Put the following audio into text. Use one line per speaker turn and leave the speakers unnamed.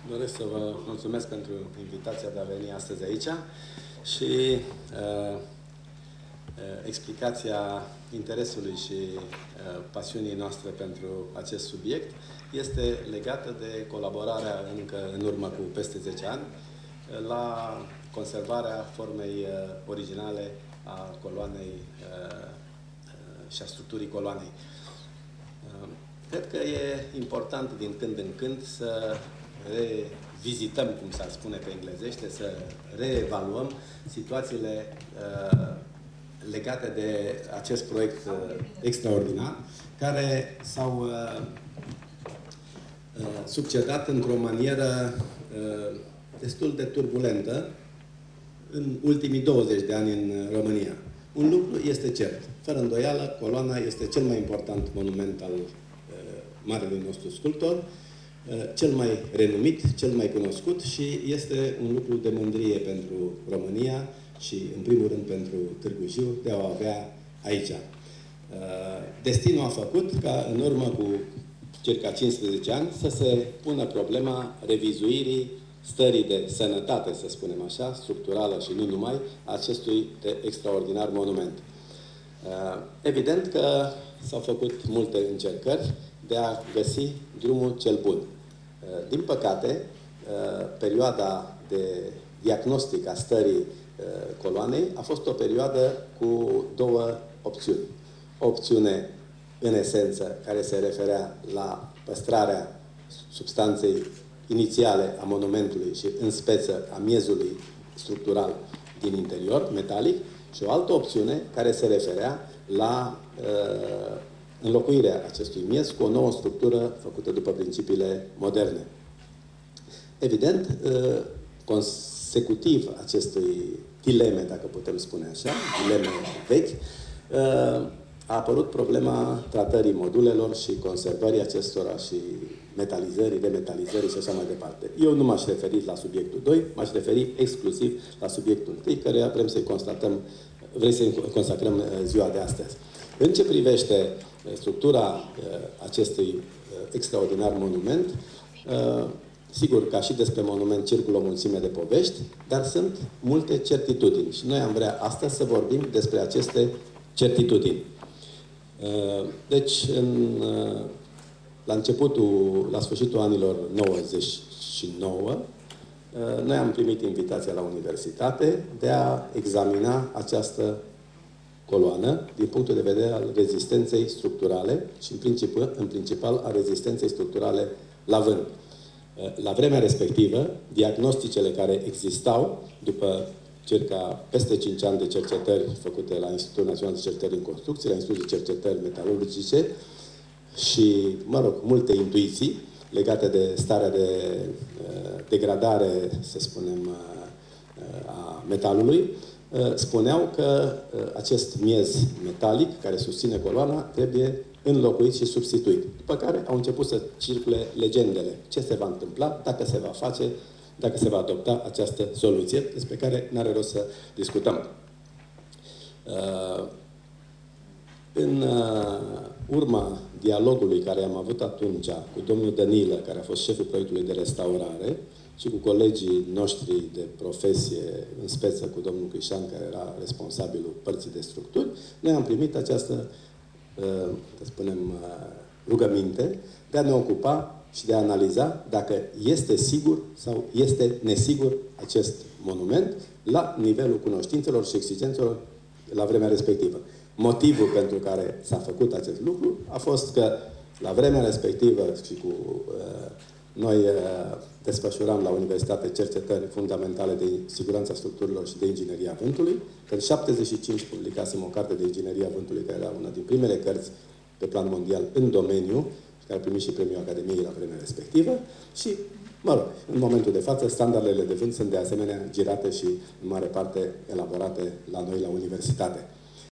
Doresc să vă mulțumesc pentru invitația de a veni astăzi aici și explicația interesului și pasiunii noastre pentru acest subiect este legată de colaborarea încă în urmă cu peste 10 ani la conservarea formei originale a coloanei și a structurii coloanei. Cred că e important din când în când să revizităm, cum s-ar spune pe englezește, să reevaluăm situațiile legate de acest proiect extraordinar, care s-au succedat într-o manieră destul de turbulentă în ultimii 20 de ani în România. Un lucru este cert. Fără îndoială, coloana este cel mai important monument al marelui nostru sculptor, cel mai renumit, cel mai cunoscut și este un lucru de mândrie pentru România și, în primul rând, pentru Târgu Jiu de a o avea aici. Destinul a făcut ca, în urmă cu circa 15 ani, să se pună problema revizuirii stării de sănătate, să spunem așa, structurală și nu numai, acestui extraordinar monument. Evident că s-au făcut multe încercări de a găsi drumul cel bun. Din păcate, perioada de diagnostic a stării coloanei a fost o perioadă cu două opțiuni. O opțiune, în esență, care se referea la păstrarea substanței inițiale a monumentului și, în speță, a miezului structural din interior, metalic, și o altă opțiune care se referea la înlocuirea acestui miez cu o nouă structură făcută după principiile moderne. Evident, consecutiv acestui dileme, dacă putem spune așa, dileme vechi, a apărut problema tratării modulelor și conservării acestora și metalizării, remetalizării și așa mai departe. Eu nu m-aș referi la subiectul 2, m-aș referi exclusiv la subiectul 1, căreia vrem să-i consacrăm ziua de astăzi. În ce privește structura acestui extraordinar monument, sigur, ca și despre monument circulă o mulțime de povești, dar sunt multe certitudini și noi am vrea astăzi să vorbim despre aceste certitudini. Deci, la sfârșitul anilor 99, noi am primit invitația la universitate de a examina această coloană din punctul de vedere al rezistenței structurale și, în principal, a rezistenței structurale la vânt. La vremea respectivă, diagnosticele care existau, după circa peste 5 ani de cercetări făcute la Institutul Național de Cercetări în Construcție, la Institutul de Cercetări Metalurgice și, mă rog, multe intuiții legate de starea de degradare, să spunem, a metalului, spuneau că acest miez metalic care susține coloana trebuie înlocuit și substituit. După care au început să circule legendele. Ce se va întâmpla, dacă se va face, dacă se va adopta această soluție, despre care n-are rost să discutăm. În urma dialogului care am avut atunci cu domnul Dănilă, care a fost șeful proiectului de restaurare, și cu colegii noștri de profesie, în speță cu domnul Crișan, care era responsabilul părții de structuri, noi am primit această, să spunem, rugăminte de a ne ocupa și de a analiza dacă este sigur sau este nesigur acest monument la nivelul cunoștințelor și exigențelor la vremea respectivă. Motivul pentru care s-a făcut acest lucru a fost că la vremea respectivă și cu noi desfășuram la Universitate cercetări fundamentale de siguranța structurilor și de ingineria vântului. În 75 publicasem o carte de ingineria vântului, care era una din primele cărți pe plan mondial în domeniu, care a primit și premiul Academiei la vremea respectivă. Și, mă rog, în momentul de față, standardele de vânt sunt de asemenea girate și în mare parte elaborate la noi la universitate.